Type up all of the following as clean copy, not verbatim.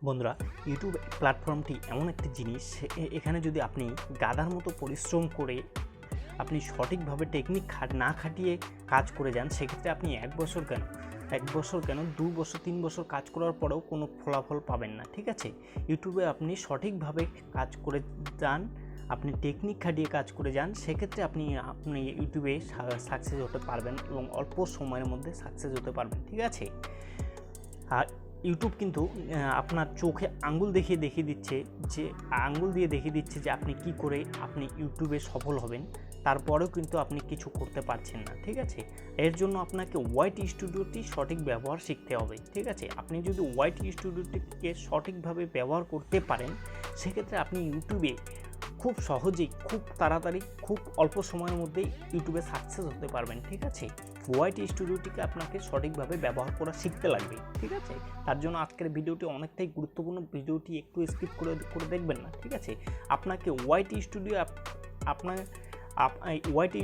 বন্ধুরা, ইউটিউব প্ল্যাটফর্মটি এমন একটি জিনিস, এখানে যদি আপনি গাধার মতো পরিশ্রম করে আপনি সঠিকভাবে টেকনিক না খাটিয়ে কাজ করে যান, সেক্ষেত্রে আপনি এক বছর কেন 2 বছর 3 বছর কাজ করার পরেও কোনো ফলাফল পাবেন না। ঠিক আছে, ইউটিউবে আপনি সঠিকভাবে কাজ করে যান, আপনি টেকনিক খাটিয়ে কাজ করে যান, সেক্ষেত্রে আপনি ইউটিউবে সাকসেস হতে পারবেন এবং অল্প সময়ের মধ্যে সাকসেস হতে পারবেন। ঠিক আছে, আর ইউটিউব কিন্তু আপনার চোখে আঙ্গুল দিয়ে দেখিয়ে দিচ্ছে যে আপনি কি করে আপনি ইউটিউবে সফল হবেন, তারপরেও কিন্তু আপনি কিছু করতে পারছেন না। ঠিক আছে, এর জন্য আপনাকে ওয়াইট স্টুডিওটি সঠিক ব্যবহার শিখতে হবে। ঠিক আছে, আপনি যদি ওয়াইট স্টুডিওটিকে সঠিকভাবে ব্যবহার করতে পারেন, সেক্ষেত্রে আপনি ইউটিউবে খুব সহজেই, খুব তাড়াতাড়ি, খুব অল্প সময়ের মধ্যেই ইউটিউবে সাকসেস হতে পারবেন। ঠিক আছে, ওয়াইট স্টুডিওটিকে আপনাকে সঠিকভাবে ব্যবহার করা শিখতে লাগবে। ঠিক আছে, তার জন্য আজকের ভিডিওটি অনেকটাই গুরুত্বপূর্ণ, ভিডিওটি একটু স্কিপ করে দেখবেন না। ঠিক আছে, আপনাকে ওয়াইট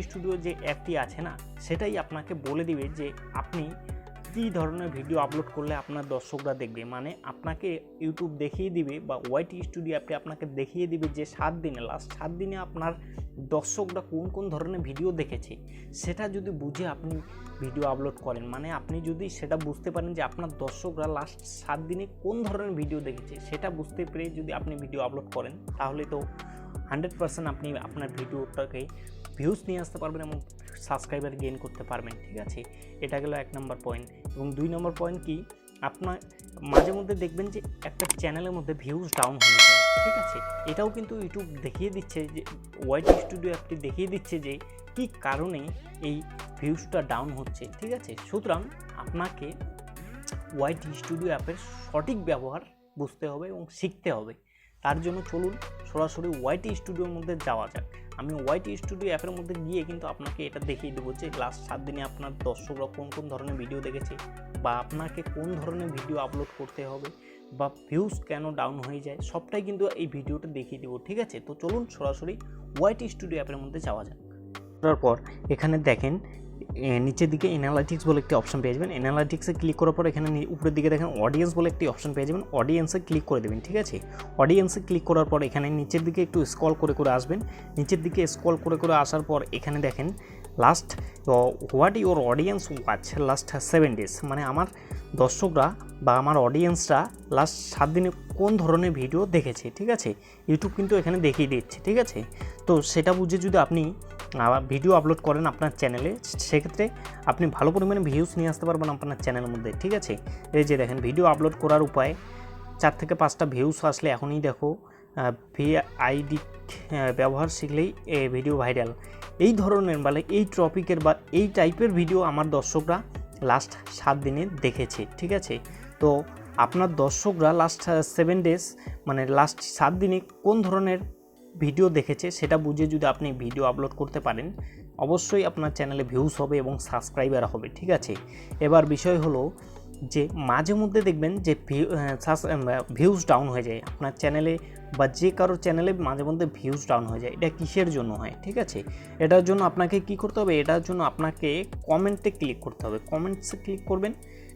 স্টুডিও যে অ্যাপটি আছে না, সেটাই আপনাকে বলে দিবে যে আপনি কী ধরনের ভিডিও আপলোড করলে আপনার দর্শকরা দেখবে। মানে আপনাকে ইউটিউব দেখিয়ে দিবে, বা ওয়াইট স্টুডিও অ্যাপটি আপনাকে দেখিয়ে দিবে যে লাস্ট 7 দিনে আপনার দর্শকরা কোন ধরনের ভিডিও দেখেছে। সেটা যদি বুঝে আপনি ভিডিও আপলোড করেন, মানে আপনি যদি সেটা বুঝতে পারেন যে আপনার দর্শকরা লাস্ট 7 দিনে কোন ধরনের ভিডিও দেখেছে, সেটা বুঝতে পেরে যদি আপনি ভিডিও আপলোড করেন, তাহলে তো 100% আপনি আপনার ভিডিওটাকে ভিউজ নিয়ে আসতে পারবেন এবং সাবস্ক্রাইবার গেইন করতে পারবেন। ঠিক আছে, এটা গেল 1 নম্বর পয়েন্ট। এবং 2 নম্বর পয়েন্ট কি, আপনার মাঝে মধ্যে দেখবেন যে একটা চ্যানেলের মধ্যে ভিউজ ডাউন হয়ে যায়। ঠিক আছে, এটাও কিন্তু ইউটিউব দেখিয়ে দিচ্ছে, যে ওয়াইট স্টুডিও অ্যাপটি দেখিয়ে দিচ্ছে যে কী কারণে এই ভিউজটা ডাউন হচ্ছে। ঠিক আছে, সুতরাং আপনাকে ওয়াইট স্টুডিও অ্যাপের সঠিক ব্যবহার বুঝতে হবে এবং শিখতে হবে। তার জন্য চলুন সরাসরি ওয়াইট স্টুডিওর মধ্যে যাওয়া যাক। আমি ওয়াইট স্টুডিও অ্যাপের মধ্যে গিয়ে কিন্তু আপনাকে এটা দেখিয়ে দেবো যে লাস্ট 7 দিনে আপনার দর্শকরা কোন ধরনের ভিডিও দেখেছে, বা আপনাকে কোন ধরনের ভিডিও আপলোড করতে হবে, বা ভিউজ কেন ডাউন হয়ে যায়, সবটাই কিন্তু এই ভিডিওটা দেখিয়ে দেবো। ঠিক আছে, তো চলুন সরাসরি ওয়াইট স্টুডিও অ্যাপের মধ্যে যাওয়া যাক। তারপর এখানে দেখেন নিচের দিকে অ্যানালাইটিক্স বলে একটি অপশন পেয়ে যাবেন। অ্যানালাইটিক্সে ক্লিক করার পর এখানে উপরের দিকে দেখেন অডিয়েন্স বলে একটি অপশন পেয়ে যাবেন। অডিয়েন্সে ক্লিক করে দেবেন। ঠিক আছে, অডিয়েন্সে ক্লিক করার পর এখানে নিচের দিকে একটু স্ক্রল করে আসবেন। নিচের দিকে স্ক্রল করে আসার পর এখানে দেখেন last what your audience watch last 7 days, মানে আমার দর্শকরা বা আমার অডিয়েন্সরা লাস্ট 7 দিনে কোন ধরনের ভিডিও দেখেছে। ঠিক আছে, ইউটিউব কিন্তু এখানে দেখিয়ে দিচ্ছে। ঠিক আছে, তো সেটা বুঝে যদি আপনি ভিডিও আপলোড করেন আপনার চ্যানেলে, সেক্ষেত্রে আপনি ভালো পরিমাণে ভিউজ নিয়ে আসতে পারবেন আপনার চ্যানেলের মধ্যে। ঠিক আছে, এই যে দেখেন ভিডিও আপলোড করার উপায়, 4 থেকে 5টা ভিউজ আসলে এখনই দেখো ভিআইডি ব্যবহার শিখলেই ভিডিও ভাইরাল, এই ধরনের মানে এই টপিকের বা এই টাইপের ভিডিও আমার দর্শকরা লাস্ট 7 দিনে দেখেছে। ঠিক আছে, তো আপনার দর্শকরা লাস্ট 7 ডেজ মানে লাস্ট 7 দিনে কোন ধরনের ভিডিও দেখেছে, সেটা বুঝে যদি আপনি ভিডিও আপলোড করতে পারেন, অবশ্যই আপনার চ্যানেলে ভিউজ হবে এবং সাবস্ক্রাইবার হবে। ঠিক আছে, এবার বিষয় হলো যে মাঝে মধ্যে দেখবেন যে ভিউজ ডাউন হয়ে যায় আপনার চ্যানেলে, বা যে কারোর চ্যানেলে মাঝে মধ্যে ভিউজ ডাউন হয়ে যায়। এটা কিসের জন্য হয়? ঠিক আছে, এটার জন্য আপনাকে কি করতে হবে, এটার জন্য আপনাকে কমেন্টে ক্লিক করতে হবে। কমেন্টসে ক্লিক করবেন।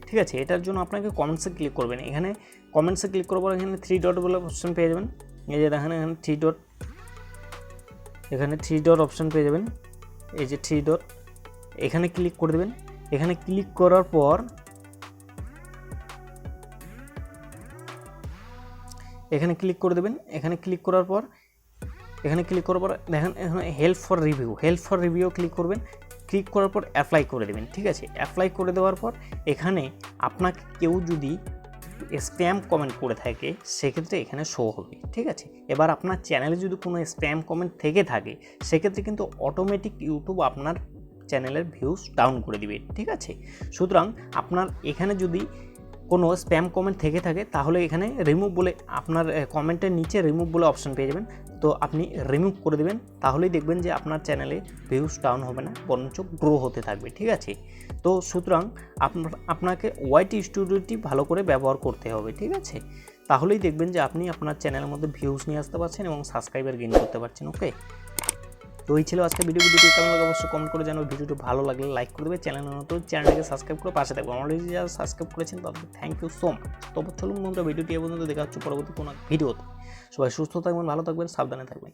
ঠিক আছে, এটার জন্য আপনাকে কমেন্টসে ক্লিক করবেন। এখানে কমেন্টসে ক্লিক করার পর এখানে 3 ডট বলে অপশন পেয়ে যাবেন। এই যে দেখেন এখানে 3 ডট, এখানে 3 ডট অপশন পেয়ে যাবেন। এই যে 3 ডট, এখানে ক্লিক করে দেবেন। এখানে ক্লিক করার পর এখানে ক্লিক করে দেবেন। এখানে ক্লিক করার পর দেখেন এখানে হেল্প ফর রিভিউ ক্লিক করবেন। ক্লিক করার পর অ্যাপ্লাই করে দেবেন। ঠিক আছে, অ্যাপ্লাই করে দেওয়ার পর এখানে আপনাকে কেউ যদি স্প্যাম কমেন্ট করে থাকে, সেক্ষেত্রে এখানে শো হবে। ঠিক আছে, এবার আপনার চ্যানেলে যদি কোনো স্প্যাম কমেন্ট থেকে থাকে, সেক্ষেত্রে কিন্তু অটোমেটিক ইউটিউব আপনার চ্যানেলের ভিউজ ডাউন করে দিবে। ঠিক আছে, সুতরাং আপনার এখানে যদি কোনো স্প্যাম কমেন্ট থেকে থাকে, তাহলে এখানে রিমুভ বলে আপনার কমেন্টের নিচে রিমুভ বলে অপশন পেয়ে যাবেন। তো আপনি রিমুভ করে দেবেন, তাহলেই দেখবেন যে আপনার চ্যানেলে ভিউজ ডাউন হবে না, বরঞ্চ গ্রো হতে থাকবে। ঠিক আছে, তো সুতরাং আপনাকে ওয়াইট স্টুডিওটি ভালো করে ব্যবহার করতে হবে। ঠিক আছে, তাহলেই দেখবেন যে আপনি আপনার চ্যানেলের মধ্যে ভিউজ নিয়ে আসতে পারছেন এবং সাবস্ক্রাইবার গেইন করতে পারছেন। ওকে, তো এই ছিল আজকে ভিডিওটি কেমন লাগে অবশ্যই কমেন্ট করে জানাও। ভিডিওটি ভালো লাগলে লাইক করে দেবে, চ্যানেল নতুন চ্যানেলটাকে সাবস্ক্রাইব করে পাশে থাকবে। অলরেডি যারা সাবস্ক্রাইব করেছেন তাদের থ্যাংক ইউ সো মাচ। তবে চলুন বন্ধুরা ভিডিওটি এ পর্যন্ত দেখা হচ্ছে পরবর্তী কোনো ভিডিওতে। সবাই সুস্থ থাকবেন, ভালো থাকবেন, সাবধানে থাকবেন।